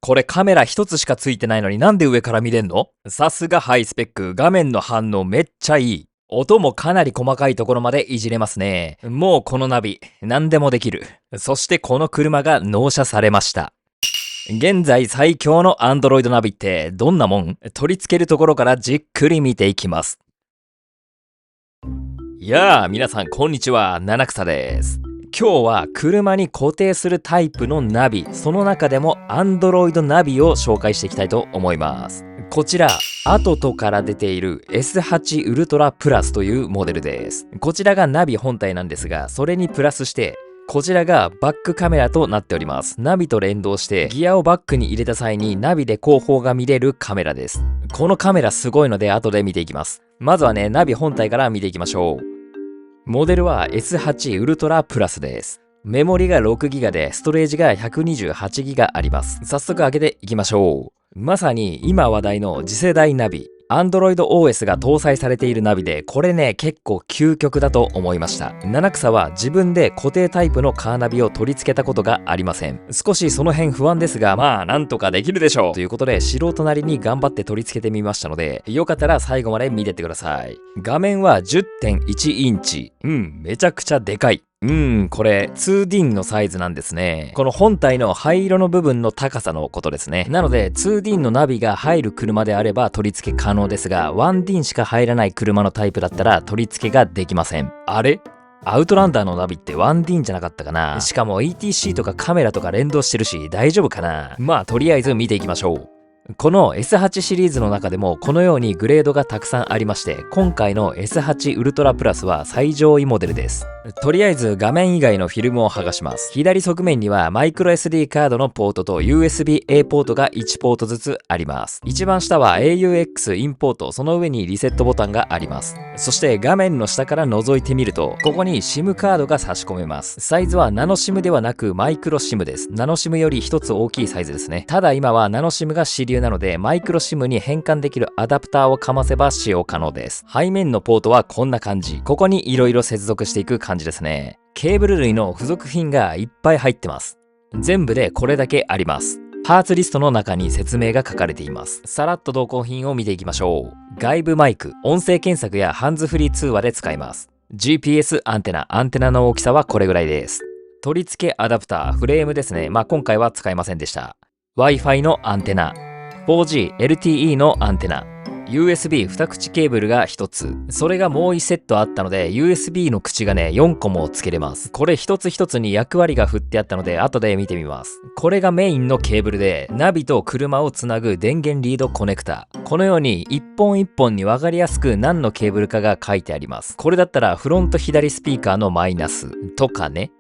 これカメラ一つしかついてないのになんで上から見れんの？さすがハイスペック。画面の反応めっちゃいい。音もかなり細かいところまでいじれますね。もうこのナビ、何でもできる。そしてこの車が納車されました。現在最強の Android ナビってどんなもん？取り付けるところからじっくり見ていきます。皆さんこんにちは、七草です。今日は車に固定するタイプのナビ、その中でも Android ナビを紹介していきたいと思います。こちら、アトトから出ている S8 ウルトラプラスというモデルです。こちらがナビ本体なんですが、それにプラスして、こちらがバックカメラとなっております。ナビと連動してギアをバックに入れた際にナビで後方が見れるカメラです。このカメラすごいので後で見ていきます。まずはね、ナビ本体から見ていきましょう。モデルは S8 ウルトラプラスです。メモリが 6GB でストレージが 128GB あります。早速開けていきましょう。まさに今話題の次世代ナビ。Android OS が搭載されているナビで、これね、結構究極だと思いました。七草は自分で固定タイプのカーナビを取り付けたことがありません。少しその辺不安ですが、まあなんとかできるでしょうということで、素人なりに頑張って取り付けてみましたので、よかったら最後まで見てってください。画面は 10.1 インチ。めちゃくちゃでかい。これ 2D のサイズなんですね。この本体の灰色の部分の高さのことですね。なので 2D のナビが入る車であれば取り付け可能ですが、1D しか入らない車のタイプだったら取り付けができません。あれ？アウトランダーのナビって 1D じゃなかったかな？しかも ETC とかカメラとか連動してるし大丈夫かな？まあとりあえず見ていきましょう。この S8 シリーズの中でもこのようにグレードがたくさんありまして、今回の S8 ウルトラプラスは最上位モデルです。とりあえず画面以外のフィルムを剥がします。左側面にはマイクロ SD カードのポートと USB-A ポートが1ポートずつあります。一番下は AUX インポート、その上にリセットボタンがあります。そして画面の下から覗いてみると、ここに SIM カードが差し込めます。サイズはナノ SIM ではなくマイクロ SIM です。ナノ SIM より一つ大きいサイズですね。ただ今はナノ SIM が主流なので、マイクロ SIM に変換できるアダプターをかませば使用可能です。背面のポートはこんな感じ。ここに色々接続していく感じですね。ケーブル類の付属品がいっぱい入ってます。全部でこれだけあります。パーツリストの中に説明が書かれています。さらっと同梱品を見ていきましょう。外部マイク、音声検索やハンズフリー通話で使います。GPS アンテナの大きさはこれぐらいです。取り付けアダプター、フレームですね。今回は使いませんでした。Wi-Fi のアンテナ、4G LTE のアンテナ、USB 2口ケーブルが1つ。それがもう1セットあったので USB の口がね4個も付けれます。これ一つ一つに役割が振ってあったので後で見てみます。これがメインのケーブルで、ナビと車をつなぐ電源リードコネクタ。このように一本一本に分かりやすく何のケーブルかが書いてあります。これだったらフロント左スピーカーのマイナスとかね。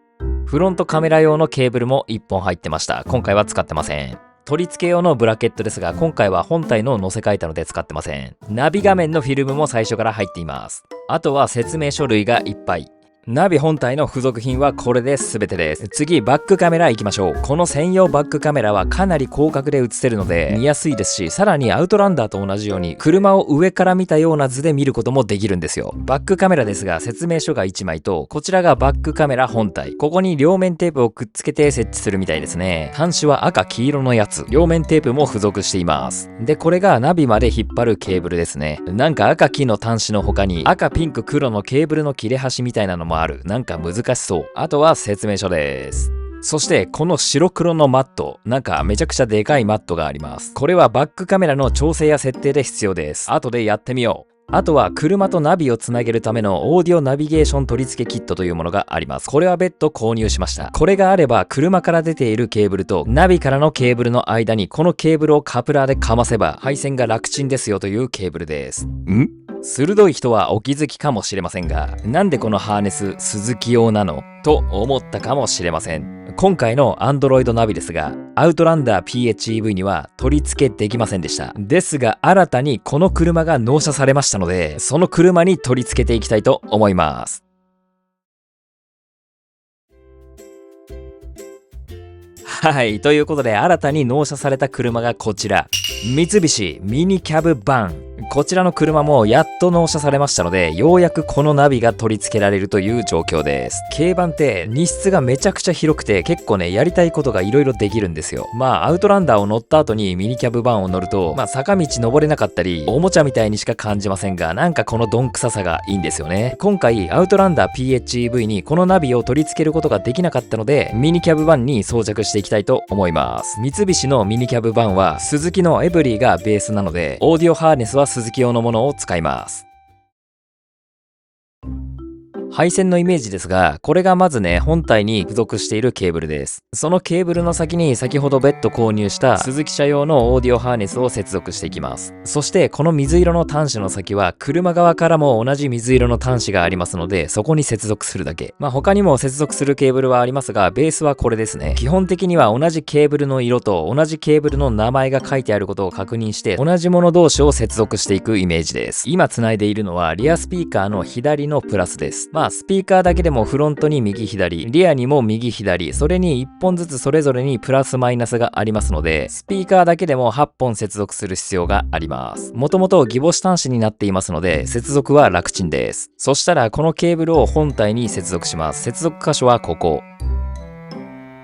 フロントカメラ用のケーブルも1本入ってました。今回は使ってません。取り付け用のブラケットですが、今回は本体の載せ替えたので使ってません。ナビ画面のフィルムも最初から入っています。あとは説明書類がいっぱい。ナビ本体の付属品はこれで全てです。次、バックカメラ行きましょう。この専用バックカメラはかなり広角で映せるので見やすいですし、さらにアウトランダーと同じように車を上から見たような図で見ることもできるんですよ。バックカメラですが、説明書が1枚と、こちらがバックカメラ本体。ここに両面テープをくっつけて設置するみたいですね。端子は赤黄色のやつ。両面テープも付属しています。で、これがナビまで引っ張るケーブルですね。なんか赤黄の端子の他に赤ピンク黒のケーブルの切れ端みたいなのもある。なんか難しそう。あとは説明書です。そしてこの白黒のマット、なんかめちゃくちゃでかいマットがあります。これはバックカメラの調整や設定で必要です。後でやってみよう。あとは車とナビをつなげるためのオーディオナビゲーション取り付けキットというものがあります。これは別途購入しました。これがあれば車から出ているケーブルとナビからのケーブルの間にこのケーブルをカプラーでかませば配線が楽ちんですよというケーブルです。鋭い人はお気づきかもしれませんが、なんでこのハーネススズキ用なのと思ったかもしれません。今回の Android ナビですが、アウトランダー PHEV には取り付けできませんでした。ですが新たにこの車が納車されましたので、その車に取り付けていきたいと思います。はい、ということで新たに納車された車がこちら。三菱ミニキャブバン。こちらの車もやっと納車されましたので、ようやくこのナビが取り付けられるという状況です。軽バンって荷室がめちゃくちゃ広くて、結構ね、やりたいことが色々できるんですよ。アウトランダーを乗った後にミニキャブバンを乗ると、坂道登れなかったり、おもちゃみたいにしか感じませんが、なんかこのどんくささがいいんですよね。今回、アウトランダー PHEV にこのナビを取り付けることができなかったので、ミニキャブバンに装着していきたいと思います。三菱のミニキャブバンは、スズキのエブリーがベースなので、オーディオハーネスはスズキ用のものを使います。配線のイメージですが、これがまずね、本体に付属しているケーブルです。そのケーブルの先に先ほど別途購入したスズキ社用のオーディオハーネスを接続していきます。そしてこの水色の端子の先は車側からも同じ水色の端子がありますので、そこに接続するだけ。他にも接続するケーブルはありますが、ベースはこれですね。基本的には同じケーブルの色と同じケーブルの名前が書いてあることを確認して、同じもの同士を接続していくイメージです。今繋いでいるのはリアスピーカーの左のプラスです。スピーカーだけでもフロントに右左、リアにも右左、それに1本ずつそれぞれにプラスマイナスがありますので、スピーカーだけでも8本接続する必要があります。もともとギボシ端子になっていますので、接続は楽ちんです。そしたらこのケーブルを本体に接続します。接続箇所はここ。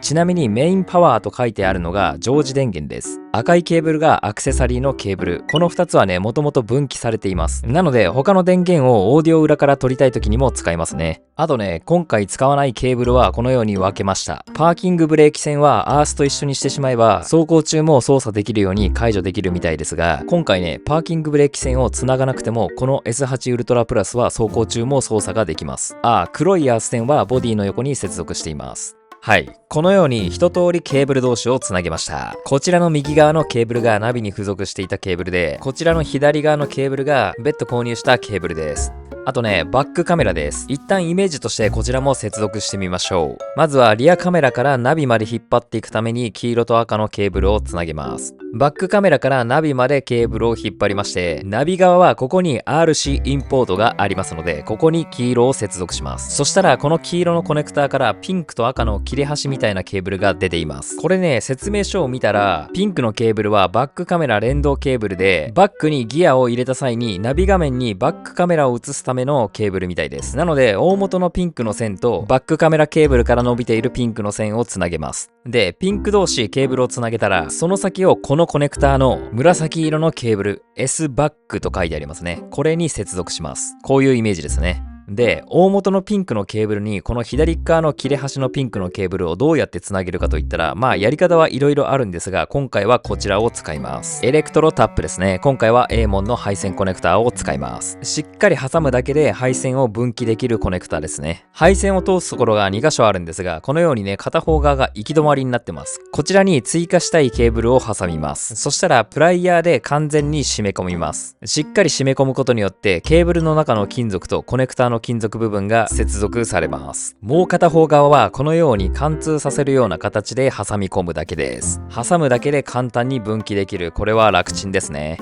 ちなみにメインパワーと書いてあるのが常時電源です。赤いケーブルがアクセサリーのケーブル。この2つはね、もともと分岐されています。なので、他の電源をオーディオ裏から取りたい時にも使えますね。あとね、今回使わないケーブルはこのように分けました。パーキングブレーキ線はアースと一緒にしてしまえば、走行中も操作できるように解除できるみたいですが、今回ね、パーキングブレーキ線を繋がなくても、この S8 ウルトラプラスは走行中も操作ができます。黒いアース線はボディの横に接続しています。はい。このように一通りケーブル同士をつなげました。こちらの右側のケーブルがナビに付属していたケーブルで、こちらの左側のケーブルが別途購入したケーブルです。あとね、バックカメラです。一旦イメージとしてこちらも接続してみましょう。まずはリアカメラからナビまで引っ張っていくために黄色と赤のケーブルをつなげます。バックカメラからナビまでケーブルを引っ張りまして、ナビ側はここに RC インポートがありますので、ここに黄色を接続します。そしたらこの黄色のコネクターからピンクと赤の切れ端みたいなケーブルが出ています。これね、説明書を見たら、ピンクのケーブルはバックカメラ連動ケーブルで、バックにギアを入れた際にナビ画面にバックカメラを映すためのケーブルみたいです。なので、大元のピンクの線とバックカメラケーブルから伸びているピンクの線をつなげます。で、ピンク同士ケーブルをつなげたら、その先をこのコネクターの紫色のケーブル、S バックと書いてありますね。これに接続します。こういうイメージですね。で、大元のピンクのケーブルにこの左側の切れ端のピンクのケーブルをどうやってつなげるかといったら、やり方はいろいろあるんですが、今回はこちらを使います。エレクトロタップですね。今回は A 門の配線コネクターを使います。しっかり挟むだけで配線を分岐できるコネクターですね。配線を通すところが2箇所あるんですが、このようにね、片方側が行き止まりになってます。こちらに追加したいケーブルを挟みます。そしたら、プライヤーで完全に締め込みます。しっかり締め込むことによって、ケーブルの中の金属とコネクターの金属部分が接続されます。もう片方側はこのように貫通させるような形で挟み込むだけです。挟むだけで簡単に分岐できる。これは楽ちんですね。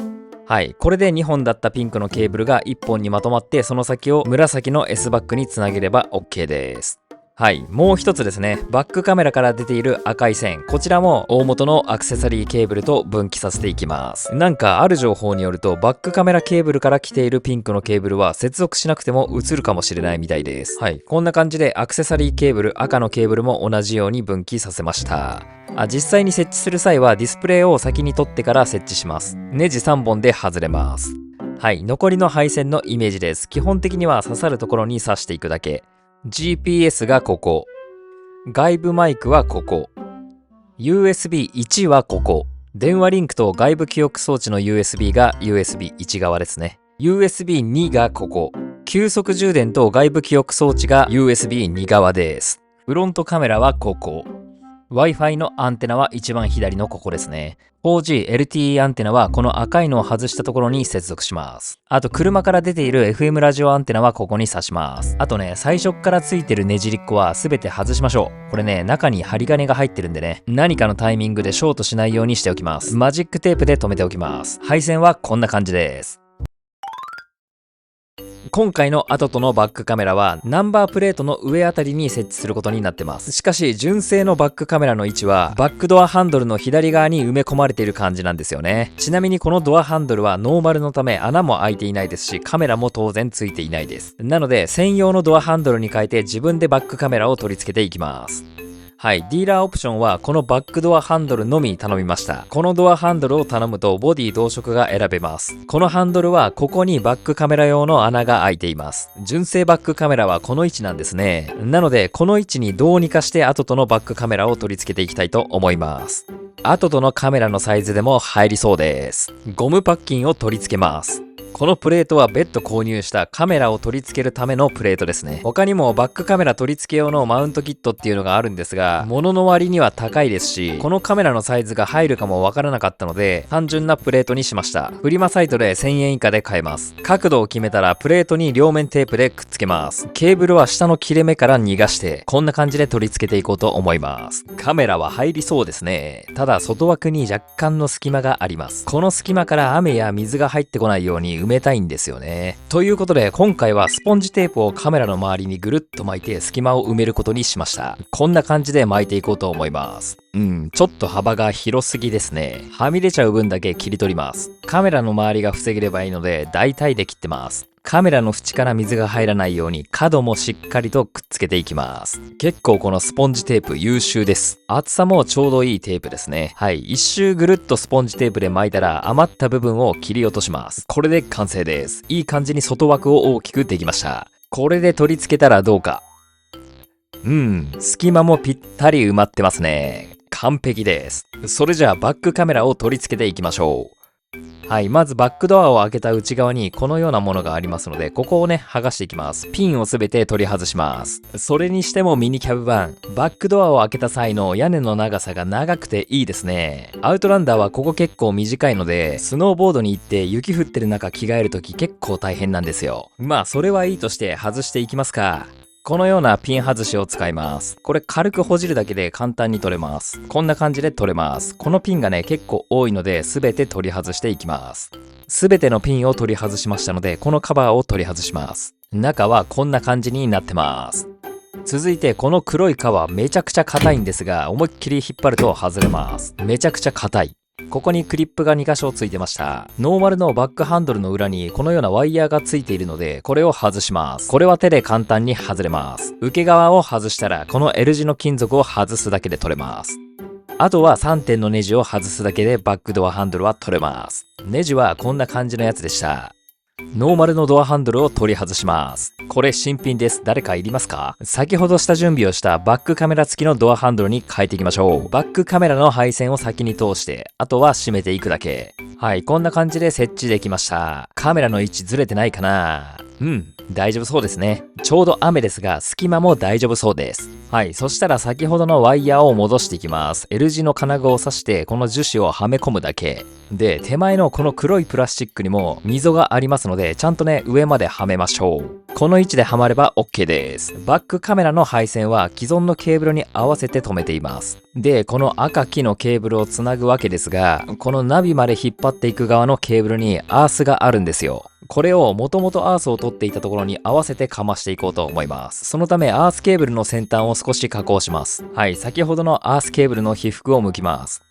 はい。これで2本だったピンクのケーブルが1本にまとまって、その先を紫の S バックにつなげれば OK です。はい。もう一つですね。バックカメラから出ている赤い線。こちらも大元のアクセサリーケーブルと分岐させていきます。なんかある情報によると、バックカメラケーブルから来ているピンクのケーブルは接続しなくても映るかもしれないみたいです。はい。こんな感じでアクセサリーケーブル、赤のケーブルも同じように分岐させました。実際に設置する際はディスプレイを先に取ってから設置します。ネジ3本で外れます。はい。残りの配線のイメージです。基本的には刺さるところに刺していくだけ。GPS がここ。外部マイクはここ。USB1 はここ。電話リンクと外部記憶装置の USB が USB1 側ですね。USB2 がここ。急速充電と外部記憶装置が USB2 側です。フロントカメラはここ。Wi-Fi のアンテナは一番左のここですね。4G LTE アンテナはこの赤いのを外したところに接続します。あと車から出ている FM ラジオアンテナはここに挿します。あとね、最初からついてるねじりっこは全て外しましょう。これね、中に針金が入ってるんでね、何かのタイミングでショートしないようにしておきます。マジックテープで留めておきます。配線はこんな感じです。今回のアトトのバックカメラはナンバープレートの上あたりに設置することになってます。しかし純正のバックカメラの位置はバックドアハンドルの左側に埋め込まれている感じなんですよね。ちなみにこのドアハンドルはノーマルのため穴も開いていないですし、カメラも当然ついていないです。なので専用のドアハンドルに変えて自分でバックカメラを取り付けていきます。はい、ディーラーオプションはこのバックドアハンドルのみ頼みました。このドアハンドルを頼むとボディ同色が選べます。このハンドルはここにバックカメラ用の穴が開いています。純正バックカメラはこの位置なんですね。なのでこの位置にどうにかしてアトトのバックカメラを取り付けていきたいと思います。アトトのカメラのサイズでも入りそうです。ゴムパッキンを取り付けます。このプレートは別途購入したカメラを取り付けるためのプレートですね。他にもバックカメラ取り付け用のマウントキットっていうのがあるんですが、物の割には高いですし、このカメラのサイズが入るかもわからなかったので、単純なプレートにしました。フリマサイトで1000円以下で買えます。角度を決めたらプレートに両面テープでくっつけます。ケーブルは下の切れ目から逃がして、こんな感じで取り付けていこうと思います。カメラは入りそうですね。ただ外枠に若干の隙間があります。この隙間から雨や水が入ってこないように埋めたいんですよね。ということで今回はスポンジテープをカメラの周りにぐるっと巻いて隙間を埋めることにしました。こんな感じで巻いていこうと思います。ちょっと幅が広すぎですね。はみ出ちゃう分だけ切り取ります。カメラの周りが防げればいいので大体で切ってます。カメラの縁から水が入らないように角もしっかりとくっつけていきます。結構このスポンジテープ優秀です。厚さもちょうどいいテープですね。はい、一周ぐるっとスポンジテープで巻いたら余った部分を切り落とします。これで完成です。いい感じに外枠を大きくできました。これで取り付けたらどうか。隙間もぴったり埋まってますね。完璧です。それじゃあバックカメラを取り付けていきましょう。はい、まずバックドアを開けた内側にこのようなものがありますので、ここをね、剥がしていきます。ピンをすべて取り外します。それにしてもミニキャブ版、バックドアを開けた際の屋根の長さが長くていいですね。アウトランダーはここ結構短いので、スノーボードに行って雪降ってる中着替えるとき結構大変なんですよ。まあそれはいいとして外していきますか。このようなピン外しを使います。これ軽くほじるだけで簡単に取れます。こんな感じで取れます。このピンがね、結構多いので全て取り外していきます。全てのピンを取り外しましたので、このカバーを取り外します。中はこんな感じになってます。続いてこの黒い皮めちゃくちゃ硬いんですが、思いっきり引っ張ると外れます。めちゃくちゃ硬い。ここにクリップが2箇所ついてました。ノーマルのバックハンドルの裏にこのようなワイヤーがついているので、これを外します。これは手で簡単に外れます。受け側を外したら、この L 字の金属を外すだけで取れます。あとは3点のネジを外すだけでバックドアハンドルは取れます。ネジはこんな感じのやつでした。ノーマルのドアハンドルを取り外します。これ新品です。誰かいりますか？先ほど下準備をしたバックカメラ付きのドアハンドルに変えていきましょう。バックカメラの配線を先に通して、あとは閉めていくだけ。はい、こんな感じで設置できました。カメラの位置ずれてないかな？大丈夫そうですね。ちょうど雨ですが、隙間も大丈夫そうです。はい、そしたら先ほどのワイヤーを戻していきます。L 字の金具を刺して、この樹脂をはめ込むだけ。で、手前のこの黒いプラスチックにも溝がありますので、ちゃんとね、上まではめましょう。この位置ではまれば OK です。バックカメラの配線は既存のケーブルに合わせて止めています。で、この赤黄のケーブルをつなぐわけですが、このナビまで引っ張っていく側のケーブルにアースがあるんですよ。これをもともとアースを取っていたところに合わせてかましていこうと思います。そのためアースケーブルの先端を少し加工します。はい、先ほどのアースケーブルの被覆を剥きます。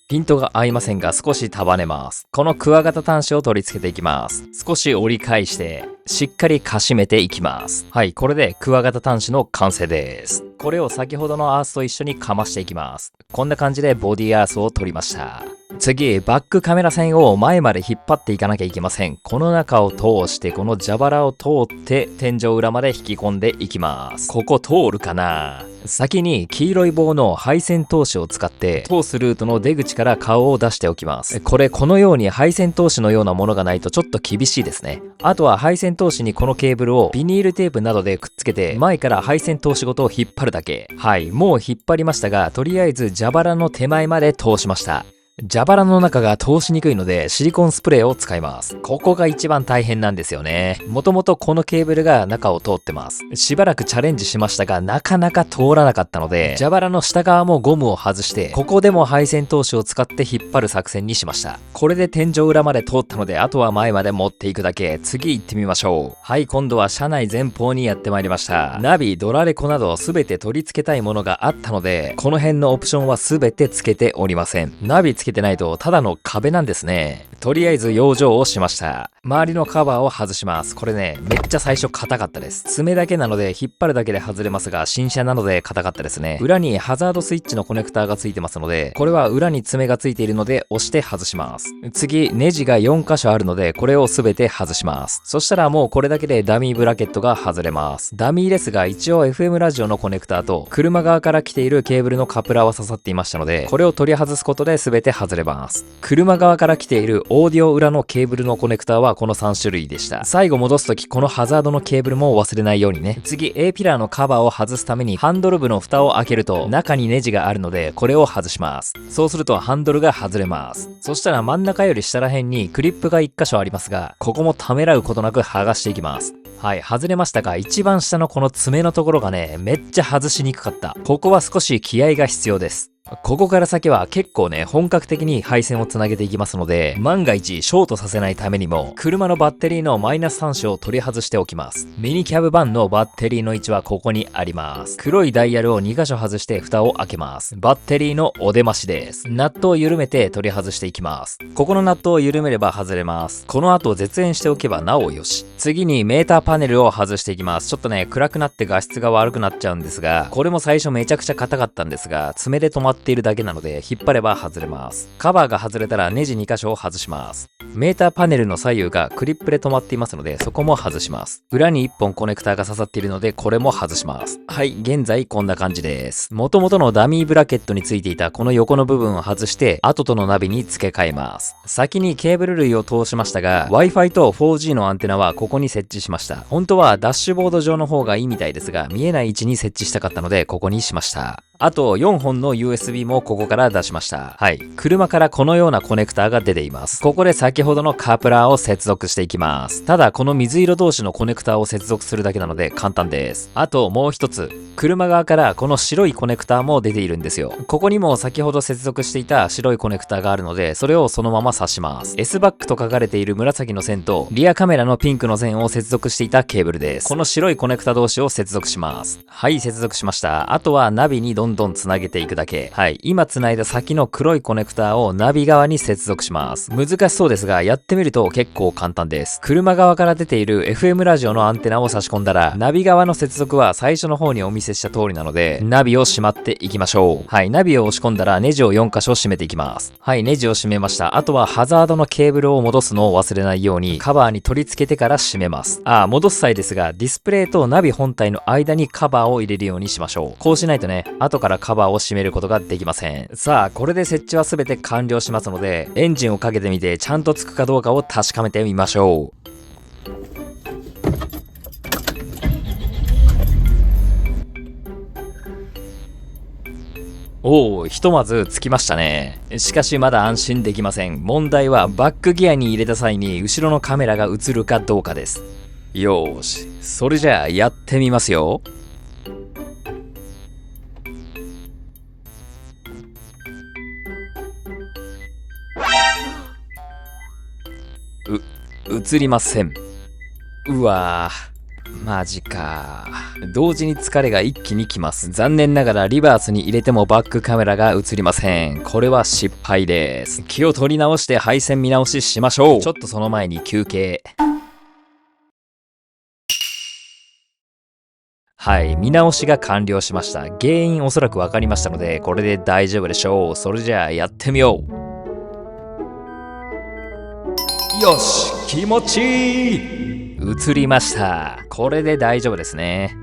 ピントが合いませんが少し束ねます。このクワガタ端子を取り付けていきます。少し折り返してしっかりかしめていきます。はい、これでクワガタ端子の完成です。これを先ほどのアースと一緒にかましていきます。こんな感じでボディアースを取りました。次、バックカメラ線を前まで引っ張っていかなきゃいけません。この中を通して、この蛇腹を通って天井裏まで引き込んでいきます。ここ通るかな？先に黄色い棒の配線通しを使って通すルートの出口から顔を出しておきます。このように配線通しのようなものがないとちょっと厳しいですね。あとは配線通しにこのケーブルをビニールテープなどでくっつけて前から配線通しごと引っ張るだけ。はい、もう引っ張りましたが、とりあえず蛇腹の手前まで通しました。蛇腹の中が通しにくいのでシリコンスプレーを使います。ここが一番大変なんですよね。もともとこのケーブルが中を通ってます。しばらくチャレンジしましたが、なかなか通らなかったので、蛇腹の下側もゴムを外して、ここでも配線通しを使って引っ張る作戦にしました。これで天井裏まで通ったので、あとは前まで持っていくだけ。次行ってみましょう。はい、今度は車内前方にやってまいりました。ナビ、ドラレコなど全て取り付けたいものがあったので、この辺のオプションは全て付けておりません。ナビつけてないとただの壁なんですね。とりあえず養生をしました。周りのカバーを外します。これね、めっちゃ最初硬かったです。爪だけなので引っ張るだけで外れますが、新車なので硬かったですね。裏にハザードスイッチのコネクターがついてますので、これは裏に爪がついているので押して外します。次、ネジが4箇所あるので、これを全て外します。そしたらもうこれだけでダミーブラケットが外れます。ダミーですが、一応 FM ラジオのコネクターと車側から来ているケーブルのカプラーは刺さっていましたので、これを取り外すことで全て外れます。車側から来ているオーディオ裏のケーブルのコネクターはこの3種類でした。最後戻すとき、このハザードのケーブルも忘れないようにね。次、A ピラーのカバーを外すためにハンドル部の蓋を開けると中にネジがあるので、これを外します。そうするとハンドルが外れます。そしたら真ん中より下ら辺にクリップが1箇所ありますが、ここもためらうことなく剥がしていきます。はい、外れましたが、一番下のこの爪のところがね、めっちゃ外しにくかった。ここは少し気合が必要です。ここから先は結構ね、本格的に配線をつなげていきますので、万が一ショートさせないためにも、車のバッテリーのマイナス端子を取り外しておきます。ミニキャブ版のバッテリーの位置はここにあります。黒いダイヤルを2箇所外して蓋を開けます。バッテリーのお出ましです。ナットを緩めて取り外していきます。ここのナットを緩めれば外れます。この後絶縁しておけばなおよし。次にメーターパネルを外していきます。ちょっとね、暗くなって画質が悪くなっちゃうんですが、これも最初めちゃくちゃ硬かったんですが、爪で止まっているだけなので、引っ張れば外れます。カバーが外れたらネジ2箇所を外します。メーターパネルの左右がクリップで止まっていますので、そこも外します。裏に1本コネクターが刺さっているので、これも外します。はい、現在こんな感じです。元々のダミーブラケットについていたこの横の部分を外して、後とのナビに付け替えます。先にケーブル類を通しましたが、Wi-Fi と 4G のアンテナはここに設置しました。本当はダッシュボード上の方がいいみたいですが、見えない位置に設置したかったので、ここにしました。あと4本の USB もここから出しました。はい。車からこのようなコネクターが出ています。ここで先ほどのカプラーを接続していきます。ただこの水色同士のコネクターを接続するだけなので簡単です。あともう一つ。車側からこの白いコネクターも出ているんですよ。ここにも先ほど接続していた白いコネクターがあるので、それをそのまま挿します。S バックと書かれている紫の線とリアカメラのピンクの線を接続していたケーブルです。この白いコネクタ同士を接続します。はい、接続しました。あとはナビにどんどんつなげていくだけ。はい、今つないだ先の黒いコネクターをナビ側に接続します。難しそうですが、やってみると結構簡単です。車側から出ている FM ラジオのアンテナを差し込んだら、ナビ側の接続は最初の方にお見せした通りなので、ナビをしまっていきましょう。はい、ナビを押し込んだらネジを4箇所締めていきます。はい、ネジを締めました。あとはハザードのケーブルを戻すのを忘れないようにカバーに取り付けてから締めます。戻す際ですが、ディスプレイとナビ本体の間にカバーを入れるようにしましょう。こうしないとね、後からカバーを締めることができません。さあ、これで設置は全て完了しますので、エンジンをかけてみてちゃんとつくかどうかを確かめてみましょう。おお、ひとまずつきましたね。しかしまだ安心できません。問題はバックギアに入れた際に後ろのカメラが映るかどうかです。よーし、それじゃあやってみますよ。映りません。うわぁ。マジか。同時に疲れが一気にきます。残念ながらリバースに入れてもバックカメラが映りません。これは失敗です。気を取り直して配線見直ししましょう。ちょっとその前に休憩。はい、見直しが完了しました。原因おそらくわかりましたので、これで大丈夫でしょう。それじゃあやってみよう。よし、気持ちいい。映りました。これで大丈夫ですね。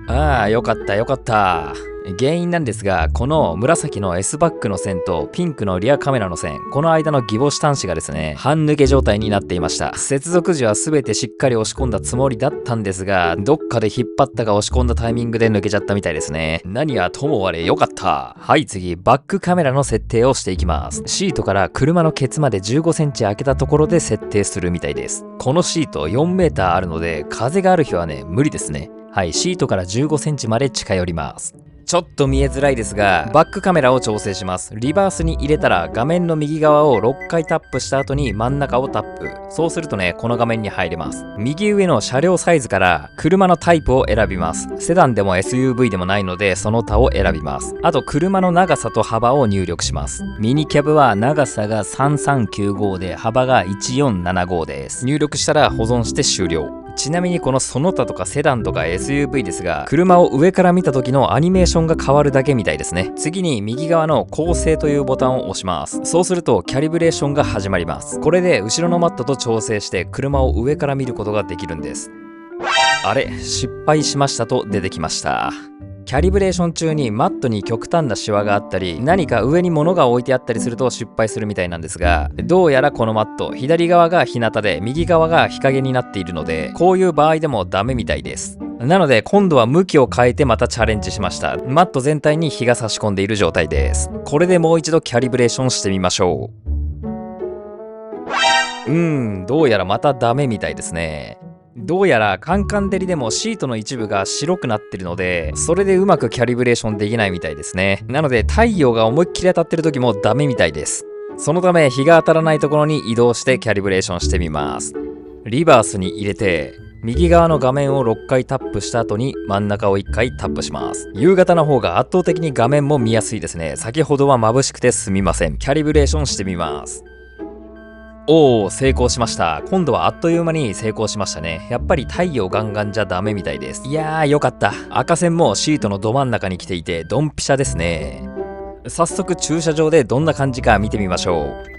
よかったよかった。原因なんですが、この紫の S バックの線とピンクのリアカメラの線、この間のギボシ端子がですね、半抜け状態になっていました。接続時は全てしっかり押し込んだつもりだったんですが、どっかで引っ張ったか押し込んだタイミングで抜けちゃったみたいですね。何はともあれよかった。はい、次、バックカメラの設定をしていきます。シートから車のケツまで15センチ開けたところで設定するみたいです。このシート4メーターあるので、風がある日はね、無理ですね。はい、シートから15センチまで近寄ります。ちょっと見えづらいですが、バックカメラを調整します。リバースに入れたら画面の右側を6回タップした後に真ん中をタップ。そうするとね、この画面に入れます。右上の車両サイズから車のタイプを選びます。セダンでも SUV でもないのでその他を選びます。あと車の長さと幅を入力します。ミニキャブは長さが3395で幅が1475です。入力したら保存して終了。ちなみにこのその他とかセダンとか SUV ですが、車を上から見た時のアニメーションが変わるだけみたいですね。次に右側の構成というボタンを押します。そうするとキャリブレーションが始まります。これで後ろのマットと調整して車を上から見ることができるんです。あれ、失敗しましたと出てきました。キャリブレーション中にマットに極端なシワがあったり、何か上に物が置いてあったりすると失敗するみたいなんですが、どうやらこのマット、左側が日向で右側が日陰になっているので、こういう場合でもダメみたいです。なので今度は向きを変えてまたチャレンジしました。マット全体に日が差し込んでいる状態です。これでもう一度キャリブレーションしてみましょう。どうやらまたダメみたいですね。どうやらカンカン照りでもシートの一部が白くなってるので、それでうまくキャリブレーションできないみたいですね。なので太陽が思いっきり当たってる時もダメみたいです。そのため日が当たらないところに移動してキャリブレーションしてみます。リバースに入れて右側の画面を6回タップした後に真ん中を1回タップします。夕方の方が圧倒的に画面も見やすいですね。先ほどは眩しくてすみません。キャリブレーションしてみます。おー、成功しました。今度はあっという間に成功しましたね。やっぱり太陽ガンガンじゃダメみたいです。いやーよかった。赤線もシートのど真ん中に来ていてドンピシャですね。早速駐車場でどんな感じか見てみましょう。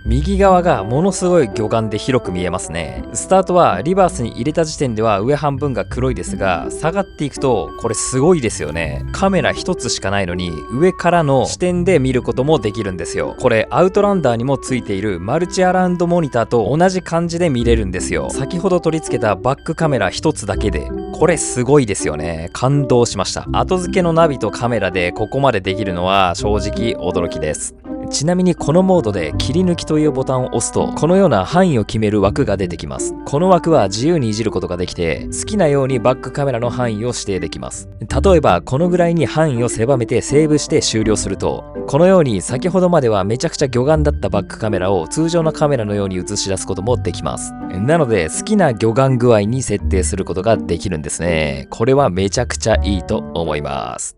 右側がものすごい魚眼で広く見えますね。スタートはリバースに入れた時点では上半分が黒いですが、下がっていくとこれすごいですよね。カメラ一つしかないのに上からの視点で見ることもできるんですよ。これアウトランダーにもついているマルチアラウンドモニターと同じ感じで見れるんですよ。先ほど取り付けたバックカメラ一つだけでこれすごいですよね。感動しました。後付けのナビとカメラでここまでできるのは正直驚きです。ちなみにこのモードで切り抜きというボタンを押すとこのような範囲を決める枠が出てきます。この枠は自由にいじることができて好きなようにバックカメラの範囲を指定できます。例えばこのぐらいに範囲を狭めてセーブして終了するとこのように先ほどまではめちゃくちゃ魚眼だったバックカメラを通常のカメラのように映し出すこともできます。なので好きな魚眼具合に設定することができるんですね。これはめちゃくちゃいいと思います。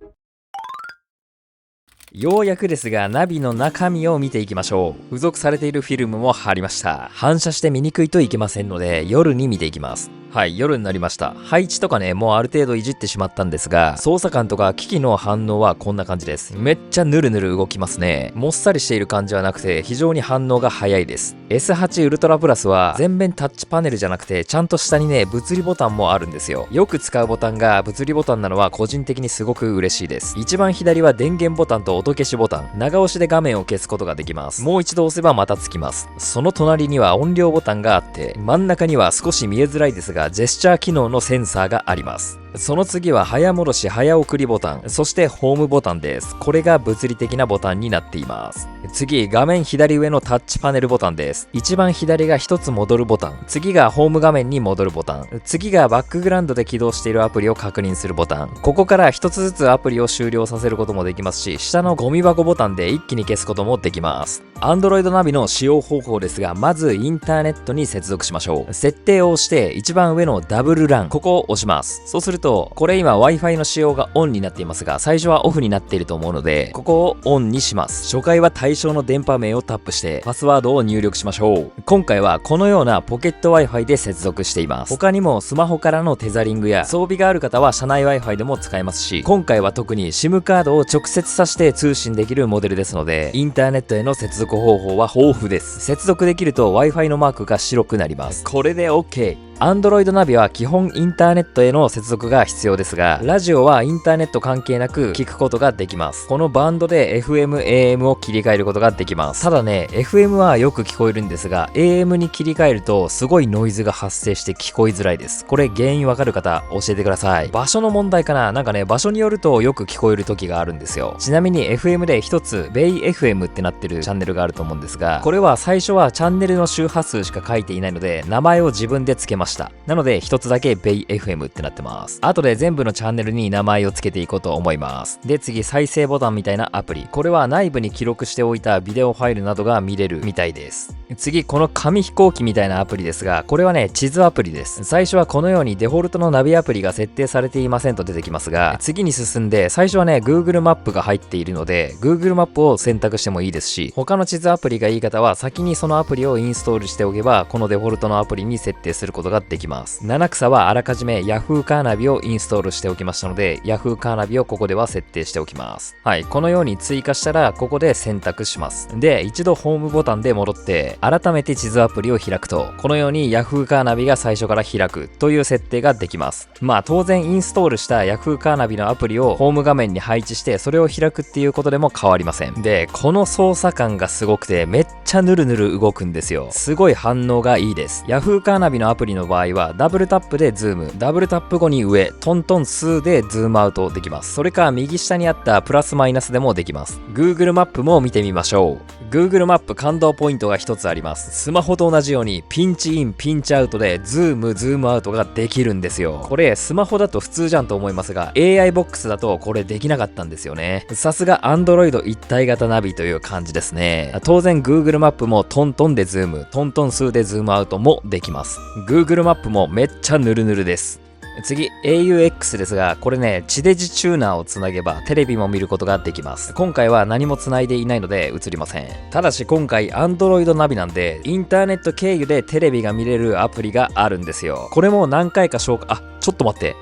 ようやくですがナビの中身を見ていきましょう。付属されているフィルムも貼りました。反射して見にくいといけませんので夜に見ていきます。はい、夜になりました。配置とかね、もうある程度いじってしまったんですが、操作感とか機器の反応はこんな感じです。めっちゃヌルヌル動きますね。もっさりしている感じはなくて、非常に反応が早いです。S8 ウルトラプラスは全面タッチパネルじゃなくて、ちゃんと下にね、物理ボタンもあるんですよ。よく使うボタンが物理ボタンなのは個人的にすごく嬉しいです。一番左は電源ボタンと音消しボタン。長押しで画面を消すことができます。もう一度押せばまたつきます。その隣には音量ボタンがあって、真ん中には少し見えづらいですが、ジェスチャー機能のセンサーがあります。その次は早戻し早送りボタン、そしてホームボタンです。これが物理的なボタンになっています。次、画面左上のタッチパネルボタンです。一番左が一つ戻るボタン、次がホーム画面に戻るボタン、次がバックグラウンドで起動しているアプリを確認するボタン。ここから一つずつアプリを終了させることもできますし、下のゴミ箱ボタンで一気に消すこともできます。Android ナビの使用方法ですが、まずインターネットに接続しましょう。設定を押して一番上のダブルラン、ここを押します。そうすると、これ今 Wi-Fi の使用がオンになっていますが、最初はオフになっていると思うので、ここをオンにします。初回は対象の電波名をタップしてパスワードを入力しましょう。今回はこのようなポケット Wi-Fi で接続しています。他にもスマホからのテザリングや装備がある方は車内 Wi-Fi でも使えますし、今回は特に SIM カードを直接挿して通信できるモデルですので、インターネットへの接続方法は豊富です。接続できると Wi-Fi のマークが白くなります。これで OK。Android ナビは基本インターネットへの接続が必要ですが、ラジオはインターネット関係なく聞くことができます。このバンドで FM、AM を切り替えることができます。ただね、FM はよく聞こえるんですが、AM に切り替えるとすごいノイズが発生して聞こえづらいです。これ原因わかる方教えてください。場所の問題かな？なんかね、場所によるとよく聞こえる時があるんですよ。ちなみに FM で一つ、ベイ FM ってなってるチャンネルがあると思うんですが、これは最初はチャンネルの周波数しか書いていないので、名前を自分で付けました。なので、一つだけベイ FM ってなってます。後で全部のチャンネルに名前を付けていこうと思います。で、次、再生ボタンみたいなアプリ。これは内部に記録しておいたビデオファイルなどが見れるみたいです。次、この紙飛行機みたいなアプリですが、これはね、地図アプリです。最初はこのようにデフォルトのナビアプリが設定されていませんと出てきますが、次に進んで、最初はね、Google マップが入っているので、Google マップを選択してもいいですし、他の地図アプリがいい方は先にそのアプリをインストールしておけば、このデフォルトのアプリに設定することができます。七草はあらかじめ Yahoo カーナビをインストールしておきましたので、Yahoo カーナビをここでは設定しておきます。はい、このように追加したら、ここで選択します。で、一度ホームボタンで戻って、改めて地図アプリを開くと、このように Yahoo カーナビが最初から開くという設定ができます。まあ当然インストールした Yahoo カーナビのアプリをホーム画面に配置して、それを開くっていうことでも変わりません。で、この操作感がすごくて、めっちゃヌルヌル動くんですよ。すごい反応がいいです。Yahoo カーナビのアプリの場合は、ダブルタップでズーム、ダブルタップ後に上、トントン数でズームアウトできます。それか右下にあったプラスマイナスでもできます。Google マップも見てみましょう。Google マップ感動ポイントが一つあります。スマホと同じようにピンチイン、ピンチアウトでズームアウトができるんですよ。これスマホだと普通じゃんと思いますが、AI ボックスだとこれできなかったんですよね。さすが Android 一体型ナビという感じですね。当然 Google マップもトントンでズーム、トントン数でズームアウトもできます。Google マップもめっちゃヌルヌルです。次、AUX ですが、これね、地デジチューナーをつなげばテレビも見ることができます。今回は何もつないでいないので映りません。ただし今回 Android ナビなんで、インターネット経由でテレビが見れるアプリがあるんですよ。これも何回か紹介、ちょっと待って。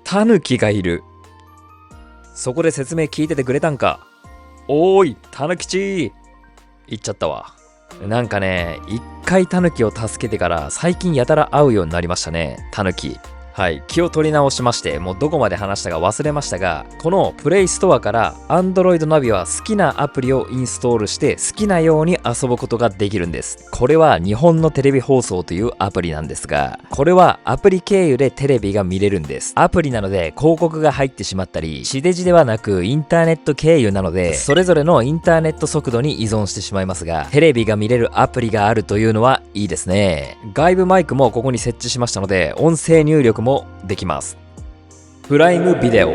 タヌキがいる。そこで説明聞いててくれたんか。おーい、タヌキチ言っちゃったわ。なんかね、一回タヌキを助けてから最近やたら会うようになりましたね、タヌキ。はい、気を取り直しまして、もうどこまで話したか忘れましたが、このプレイストアから Android ナビは好きなアプリをインストールして好きなように遊ぶことができるんです。これは日本のテレビ放送というアプリなんですが、これはアプリ経由でテレビが見れるんです。アプリなので広告が入ってしまったり、地デジではなくインターネット経由なので、それぞれのインターネット速度に依存してしまいますが、テレビが見れるアプリがあるというのはいいですね。外部マイクもここに設置しましたので、音声入力もできます。プライムビデオ。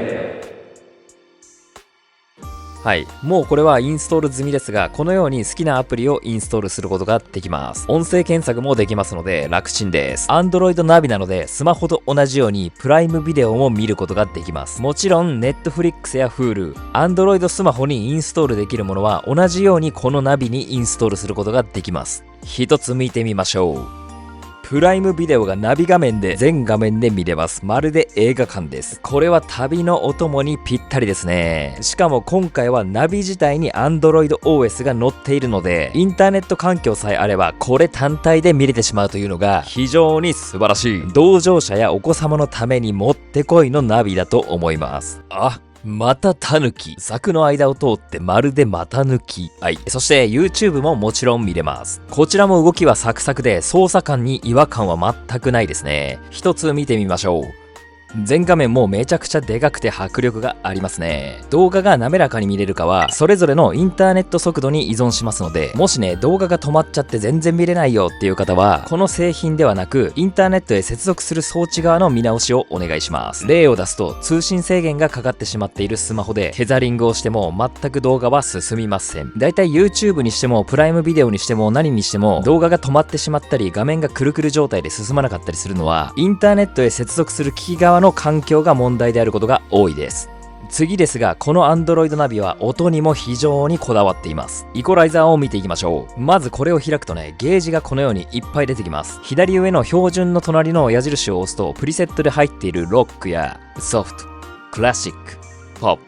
はい、もうこれはインストール済みですが、このように好きなアプリをインストールすることができます。音声検索もできますので楽ちんです。Android ナビなのでスマホと同じようにプライムビデオも見ることができます。もちろん Netflix や Hulu、Android スマホにインストールできるものは同じようにこのナビにインストールすることができます。一つ見てみましょう。プライムビデオがナビ画面で全画面で見れます。まるで映画館です。これは旅のお供にぴったりですね。しかも今回はナビ自体に Android OS が載っているので、インターネット環境さえあればこれ単体で見れてしまうというのが非常に素晴らしい。同乗者やお子様のためにもってこいのナビだと思います。またタヌキ。柵の間を通ってまるでまた抜き。はい。そして YouTube ももちろん見れます。こちらも動きはサクサクで操作感に違和感は全くないですね。一つ見てみましょう。全画面もめちゃくちゃでかくて迫力がありますね。動画が滑らかに見れるかはそれぞれのインターネット速度に依存しますので、もしね動画が止まっちゃって全然見れないよっていう方は、この製品ではなくインターネットへ接続する装置側の見直しをお願いします。例を出すと、通信制限がかかってしまっているスマホでテザリングをしても全く動画は進みません。だいたい YouTube にしてもプライムビデオにしても何にしても動画が止まってしまったり画面がくるくる状態で進まなかったりするのは、インターネットへ接続する機器側の環境が問題であることが多いです。次ですが、この Android ナビは音にも非常にこだわっています。イコライザーを見ていきましょう。まずこれを開くとね、ゲージがこのようにいっぱい出てきます。左上の標準の隣の矢印を押すと、プリセットで入っているロックやソフト、クラシック、ポップ、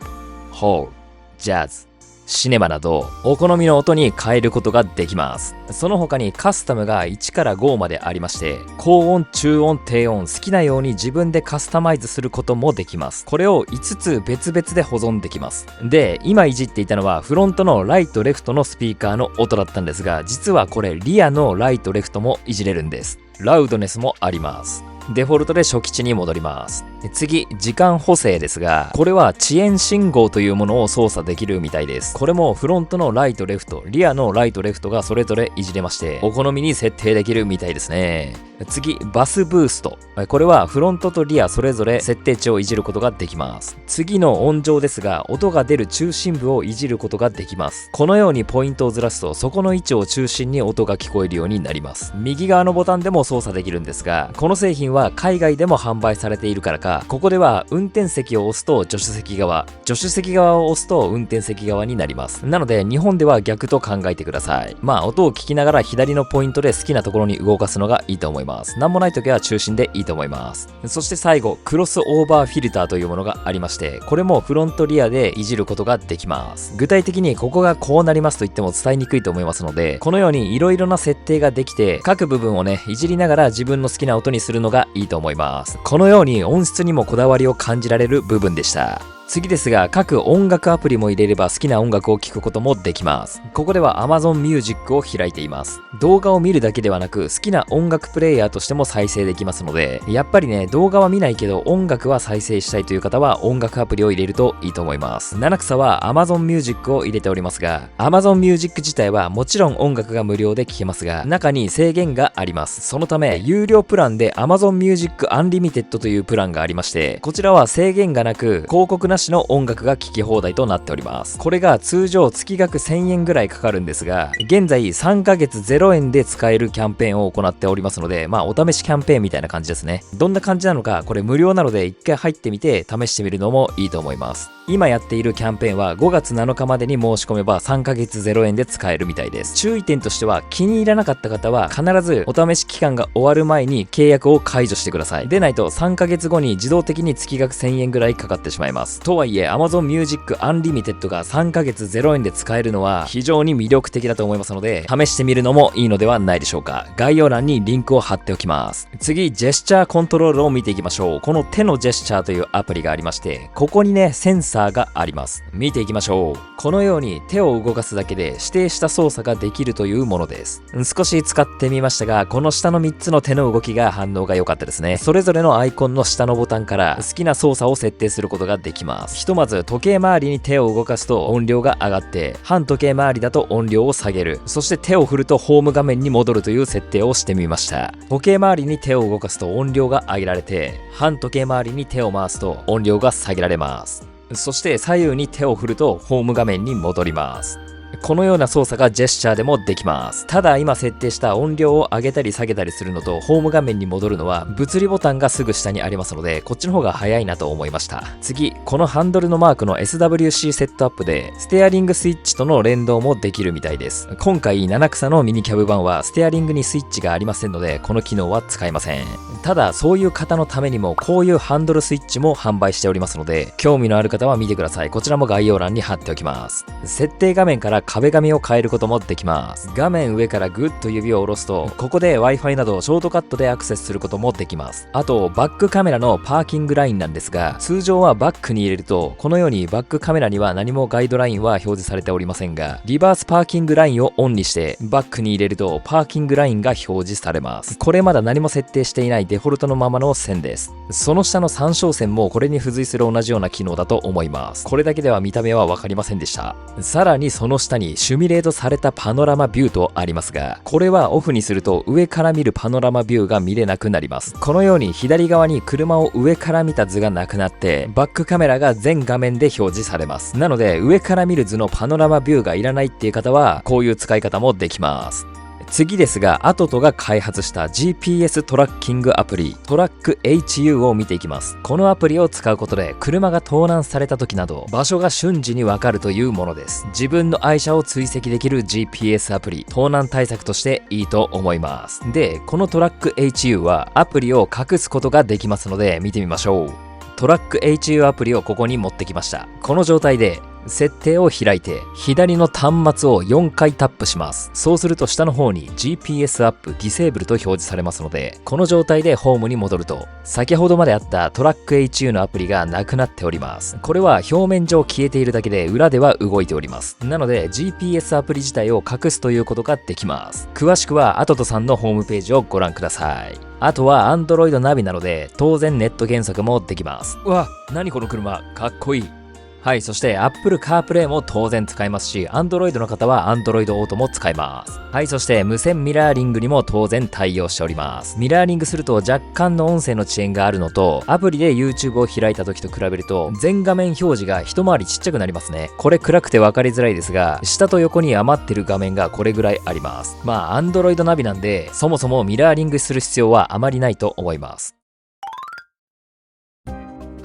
ホール、ジャズ、シネマなどお好みの音に変えることができます。その他にカスタムが1から5までありまして、高音、中音、低音好きなように自分でカスタマイズすることもできます。これを5つ別々で保存できます。で、今いじっていたのはフロントのライトレフトのスピーカーの音だったんですが、実はこれリアのライトレフトもいじれるんです。ラウドネスもあります。デフォルトで初期値に戻ります。次、時間補正ですが、これは遅延信号というものを操作できるみたいです。これもフロントのライトレフト、リアのライトレフトがそれぞれいじれまして、お好みに設定できるみたいですね。次、バスブースト。これはフロントとリアそれぞれ設定値をいじることができます。次の音上ですが、音が出る中心部をいじることができます。このようにポイントをずらすと、そこの位置を中心に音が聞こえるようになります。右側のボタンでも操作できるんですが、この製品は海外でも販売されているからか、ここでは運転席を押すと助手席側、助手席側を押すと運転席側になります。なので日本では逆と考えてください。音を聞きながら左のポイントで好きなところに動かすのがいいと思います。なんもない時は中心でいいと思います。そして最後、クロスオーバーフィルターというものがありまして、これもフロントリアでいじることができます。具体的にここがこうなりますと言っても伝えにくいと思いますので、このように色々な設定ができて、各部分をね、いじりながら自分の好きな音にするのがいいと思います。このように音質にもこだわりを感じられる部分でした。次ですが、各音楽アプリも入れれば好きな音楽を聴くこともできます。ここでは Amazon Music を開いています。動画を見るだけではなく、好きな音楽プレイヤーとしても再生できますので、やっぱりね、動画は見ないけど音楽は再生したいという方は音楽アプリを入れるといいと思います。七草は Amazon Music を入れておりますが、Amazon Music 自体はもちろん音楽が無料で聴けますが、中に制限があります。そのため、有料プランで Amazon Music Unlimited というプランがありまして、こちらは制限がなく、広告なしの音楽が聴き放題となっております。これが通常月額1000円ぐらいかかるんですが、現在3ヶ月0円で使えるキャンペーンを行っておりますので、お試しキャンペーンみたいな感じですね。どんな感じなのか、これ無料なので一回入ってみて試してみるのもいいと思います。今やっているキャンペーンは5月7日までに申し込めば3ヶ月0円で使えるみたいです。注意点としては、気に入らなかった方は必ずお試し期間が終わる前に契約を解除してください。でないと3ヶ月後に自動的に月額1000円ぐらいかかってしまいます。とはいえ Amazon Music Unlimited が3ヶ月0円で使えるのは非常に魅力的だと思いますので、試してみるのもいいのではないでしょうか。概要欄にリンクを貼っておきます。次、ジェスチャーコントロールを見ていきましょう。この手のジェスチャーというアプリがありまして、ここにね、センサーがあります。見ていきましょう。このように手を動かすだけで指定した操作ができるというものです。少し使ってみましたが、この下の3つの手の動きが反応が良かったですね。それぞれのアイコンの下のボタンから好きな操作を設定することができます。ひとまず時計回りに手を動かすと音量が上がって、反時計回りだと音量を下げる。そして手を振るとホーム画面に戻るという設定をしてみました。時計回りに手を動かすと音量が上げられて、反時計回りに手を回すと音量が下げられます。そして左右に手を振るとホーム画面に戻ります。このような操作がジェスチャーでもできます。ただ今設定した音量を上げたり下げたりするのとホーム画面に戻るのは物理ボタンがすぐ下にありますので、こっちの方が早いなと思いました。次、このハンドルのマークの SWC セットアップでステアリングスイッチとの連動もできるみたいです。今回七草のミニキャブ版はステアリングにスイッチがありませんので、この機能は使えません。ただそういう方のためにもこういうハンドルスイッチも販売しておりますので、興味のある方は見てください。こちらも概要欄に貼っておきます。設定画面から壁紙を変えることもできます。画面上からグッと指を下ろすと、ここで Wi-Fi などショートカットでアクセスすることもできます。あとバックカメラのパーキングラインなんですが、通常はバックに入れるとこのようにバックカメラには何もガイドラインは表示されておりませんが、リバースパーキングラインをオンにしてバックに入れるとパーキングラインが表示されます。これまだ何も設定していないデフォルトのままの線です。その下の参照線もこれに付随する同じような機能だと思います。これだけでは見た目は分かりませんでした。さらにその下にシミュレートされたパノラマビューとありますが、これはオフにすると上から見るパノラマビューが見れなくなります。このように左側に車を上から見た図がなくなって、バックカメラが全画面で表示されます。なので上から見る図のパノラマビューがいらないっていう方はこういう使い方もできます。次ですが、アトトが開発した GPS トラッキングアプリトラック HU を見ていきます。このアプリを使うことで車が盗難された時など場所が瞬時にわかるというものです。自分の愛車を追跡できる GPS アプリ、盗難対策としていいと思います。で、このトラック HU はアプリを隠すことができますので見てみましょう。トラック HU アプリをここに持ってきました。この状態で設定を開いて、左の端末を4回タップします。そうすると下の方に GPS アップディセーブルと表示されますので、この状態でホームに戻ると、先ほどまであったトラック HU のアプリがなくなっております。これは表面上消えているだけで裏では動いております。なので GPS アプリ自体を隠すということができます。詳しくはアトトさんのホームページをご覧ください。あとは Android ナビなので当然ネット検索もできます。うわ、何この車、かっこいい。はい、そして Apple CarPlay も当然使えますし、Android の方は Android Auto も使えます。はい、そして無線ミラーリングにも当然対応しております。ミラーリングすると若干の音声の遅延があるのと、アプリで YouTube を開いた時と比べると全画面表示が一回りちっちゃくなりますね。これ暗くて分かりづらいですが、下と横に余ってる画面がこれぐらいあります。まあ Android ナビなんで、そもそもミラーリングする必要はあまりないと思います。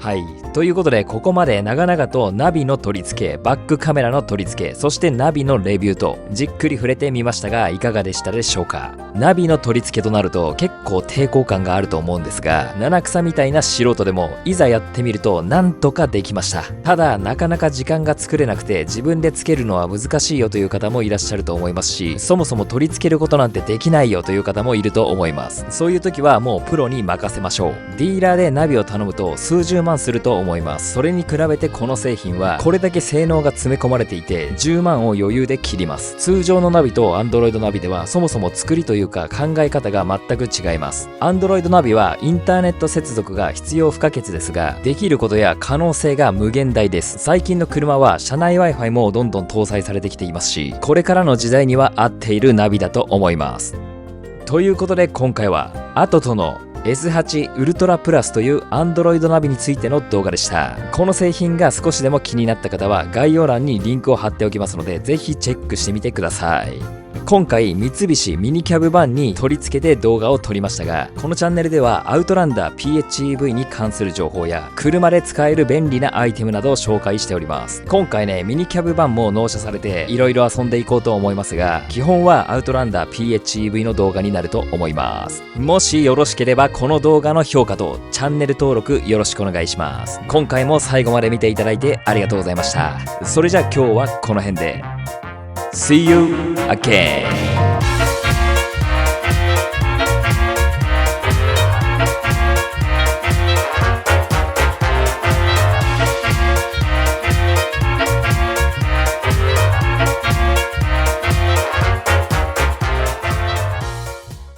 はい。ということで、ここまで長々とナビの取り付け、バックカメラの取り付け、そしてナビのレビューと、じっくり触れてみましたが、いかがでしたでしょうか。ナビの取り付けとなると、結構抵抗感があると思うんですが、七草みたいな素人でも、いざやってみると、なんとかできました。ただ、なかなか時間が作れなくて、自分でつけるのは難しいよという方もいらっしゃると思いますし、そもそも取り付けることなんてできないよという方もいると思います。そういう時は、もうプロに任せましょう。ディーラーでナビを頼むと、数十万すると思います。それに比べてこの製品はこれだけ性能が詰め込まれていて10万を余裕で切ります。通常のナビと Android ナビではそもそも作りというか考え方が全く違います。Android ナビはインターネット接続が必要不可欠ですが、できることや可能性が無限大です。最近の車は車内 Wi-Fi もどんどん搭載されてきていますし、これからの時代には合っているナビだと思います。ということで今回はアトトのS8 ウルトラプラスという Android ナビについての動画でした。この製品が少しでも気になった方は概要欄にリンクを貼っておきますので、ぜひチェックしてみてください。今回三菱ミニキャブ版に取り付けて動画を撮りましたが、このチャンネルではアウトランダー PHEV に関する情報や車で使える便利なアイテムなどを紹介しております。今回ね、ミニキャブ版も納車されていろいろ遊んでいこうと思いますが、基本はアウトランダー PHEV の動画になると思います。もしよろしければこの動画の評価とチャンネル登録よろしくお願いします。今回も最後まで見ていただいてありがとうございました。それじゃあ今日はこの辺で。See you again!